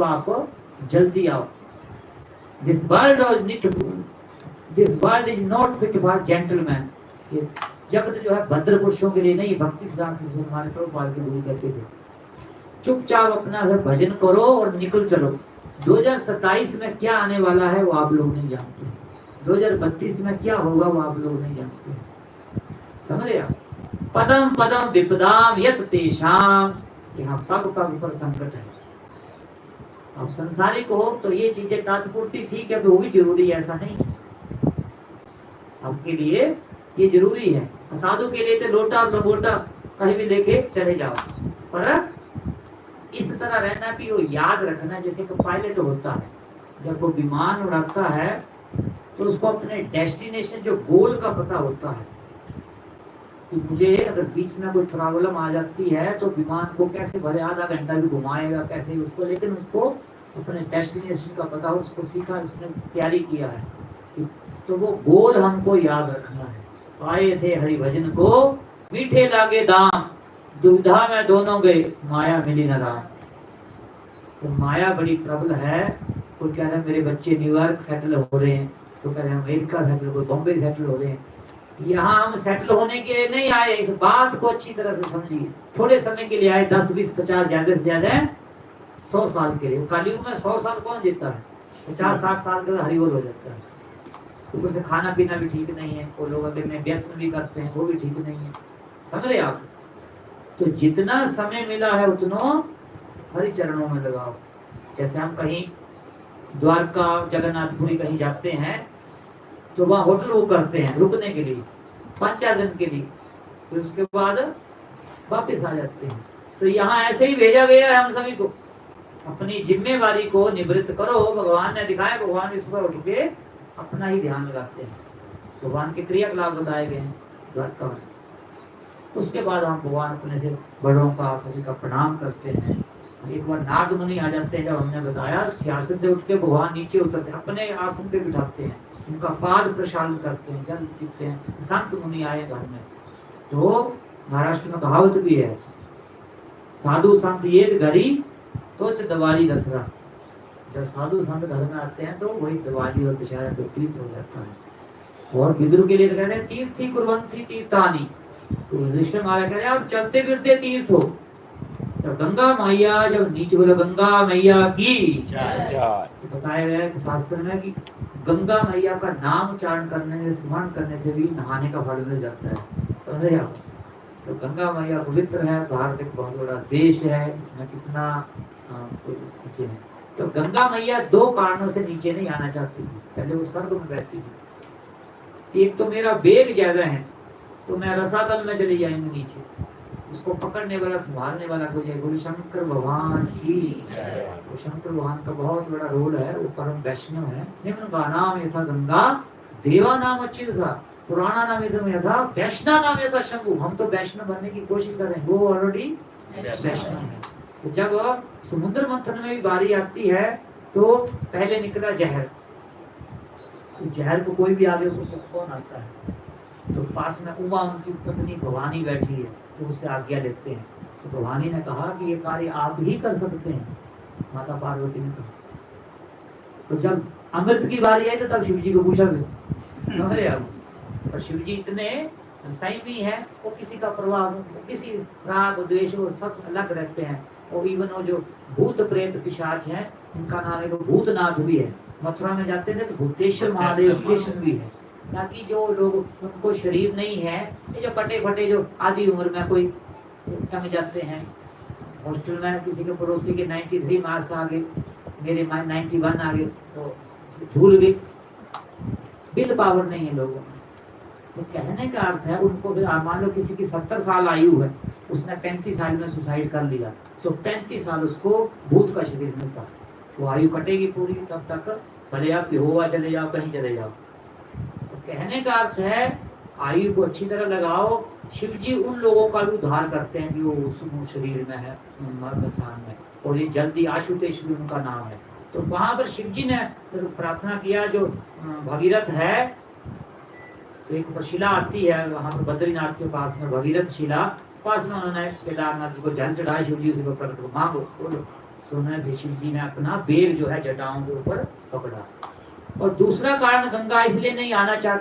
तो आप जल्दी आओ। This world is not fit for gentleman. जगत जो है भद्र पुरुषों के लिए नहीं। भक्ति सिद्धांत से हमारे प्रभुपाद के गुरु कहते थे चुपचाप अपना भजन करो और निकल चलो। 2027 में क्या आने वाला है वो आप लोग नहीं जानते। 2032 में क्या होगा वो आप लोग नहीं जानते। समझ रहे आप? पदम पदम विपदाम यत तेषाम। यहाँ पग पग पर संकट है। अब संसारिक हो तो ये चीजें तात्पुरती ठीक है, तो वो भी जरूरी है, ऐसा नहीं। आपके लिए ये जरूरी है। साधु के लिए तो लोटा और लंगोटा कहीं भी लेके चले जाओ, पर इस तरह रहना कि वो याद रखना। जैसे कि पायलट होता है, जब वो विमान उड़ाता है तो उसको अपने डेस्टिनेशन जो गोल का पता होता है कि मुझे अगर बीच में कोई प्रॉब्लम आ जाती है तो विमान को कैसे भले आधा घंटा भी घुमाएगा कैसे उसको, लेकिन उसको अपने डेस्टिनेशन का पता हो, उसको सीखा, उसने तैयारी किया है। तो वो गोल हमको याद रखना है। आए थे हरि भजन को मीठे लागे दाम, दुविधा में दोनों गए माया मिली न राम। तो माया बड़ी प्रबल है। कोई कह रहा है मेरे बच्चे न्यूयॉर्क सेटल हो रहे हैं, तो कह रहे हैं अमेरिका सेटल, कोई बॉम्बे सेटल हो रहे हैं। यहाँ हम सेटल होने के लिए नहीं आए। इस बात को अच्छी तरह से समझिए। थोड़े समय के लिए आए, 10 20 50 ज्यादा से ज्यादा 100 साल के लिए। कलयुग में 100 साल कौन जीता है? 50 60 साल के हरिबोल हो जाता है। ऊपर से खाना पीना भी ठीक नहीं है, वो लोग अगर व्यसन भी करते हैं वो भी ठीक नहीं है। समझ रहे आप? तो जितना समय मिला है उतना हरि चरणों में लगाओ। जैसे हम कहीं द्वारका जगन्नाथपुरी कहीं जाते हैं तो वहाँ होटल वो करते हैं रुकने के लिए 5-4 दिन के लिए, फिर उसके बाद वापस आ जाते हैं। तो यहाँ ऐसे ही भेजा गया है हम सभी को। अपनी जिम्मेवारी को निवृत्त करो। भगवान ने दिखाया, भगवान इस पर उठ के अपना ही ध्यान लगाते हैं। भगवान के क्रियाकलाप बताए गए हैं द्वारका में। उसके बाद हम भगवान अपने से बड़ों का सभी का प्रणाम करते हैं। एक बार नाग मुनि आ जाते हैं, जब हमने बताया सियासत से उठ के भगवान नीचे उतरते हैं, अपने आसन पे बिठाते हैं, उनका पाद प्रक्षालन करते हैं, जल पीते हैं। संत मुनि आए घर में तो महाराष्ट्र में कहावत भी है, साधु संत ये घरी तो दिवाली दशहरा। जब साधु संत घर में आते हैं तो वही दिवाली और दशहरा तो तीर्थ हो जाता है। और विद्रोह के लिए तो कहते हैं तीर्थी कुर्वंती तीर्थानी। तो युधिष्ठिर महाराज कह रहे हैं आप चलते फिरते तीर्थ हो। जब गंगा मैया, जब नीचे बोले गंगा मैया की तो बताया गया है शास्त्र में कि गंगा मैया का नाम उच्चारण करने से, स्मरण करने से भी नहाने का फल मिल जाता है। समझे आप? तो गंगा मैया पवित्र है। भारत एक बहुत बड़ा देश है, इसमें कितना नीचे है। तो गंगा मैया 2 कारणों से नीचे नहीं आना चाहती थी। पहले वो स्वर्ग में बैठती थी। एक तो मेरा वेग ज्यादा है तो मैं रसातल में चली जाएंगे नीचे, उसको पकड़ने वाला संभालने वाला कोई जाए। बोले शंकर भगवान की। तो शंकर भगवान का बहुत बड़ा रोल है। वो परम वैष्णव है। निम्न का नाम यथा गंगा, देवा नाम अच्युत था, पुराना नाम यथा वैष्णव नाम यथा शंभु। हम तो वैष्णव बनने की कोशिश कर रहे हैं, वो ऑलरेडी वैष्णव है। तो जब समुद्र मंथन में भी बारी आती है तो पहले निकला जहर। तो जहर को कोई भी आगे कौन आता है? तो पास में उमा उनकी पत्नी भवानी बैठी है, तो उससे आज्ञा लेते हैं। तो भवानी ने कहा कि ये कार्य आप ही कर सकते हैं। माता पार्वती ने कहा। तो जब अमृत की बारी आई तो तब शिव जी को पूछा भी। और शिव जी इतने संयमी है, वो किसी का प्रभाव, किसी राग द्वेष, वो सब अलग रहते हैं। और इवन वो जो भूत प्रेत पिशाच हैं, उनका नाम एक भूतनाथ भी है। मथुरा में जाते थे तो भूतेश्वर महादेव स्टेशन भी है, ताकि जो लोग उनको शरीर नहीं है, ये जो कटे फटे जो आधी उम्र में कोई टंग जाते हैं। हॉस्टल में किसी के पड़ोसी के 93 मार्क्स आ गए, मेरे 91 आ गए, तो झूल गए। बिल पावर नहीं है लोगों में। तो कहने का अर्थ है उनको, मान लो किसी की 70 साल आयु है, उसने 35 साल में सुसाइड कर लिया, तो 35 साल उसको भूत का शरीर मिलता। वो आयु कटेगी पूरी, तब तक भले आप यहोवा चले जाओ, कहीं चले जाओ। तो कहने का अर्थ है आयु को अच्छी तरह लगाओ। शिव जी उन लोगों का भी उद्धार करते हैं कि वो उस शरीर में है, मर्दस्थान में। और ये जल्दी आशुतोष भी उनका नाम है। तो वहां पर शिव जी ने प्रार्थना किया, जो भगीरथ है, तो एक शिला आती है वहां पर बद्रीनाथ के पास में, भगीरथ शिला पास में। उन्होंने केदारनाथ जी को जल चढ़ाया, शिव जी उसी को प्रकट को मांगो, बोलो तो उन्होंने भीष्म जी ने अपना बेग जो है जटाओं के ऊपर पकड़ा। और दूसरा कारण गंगा इसलिए नहीं आना चाहती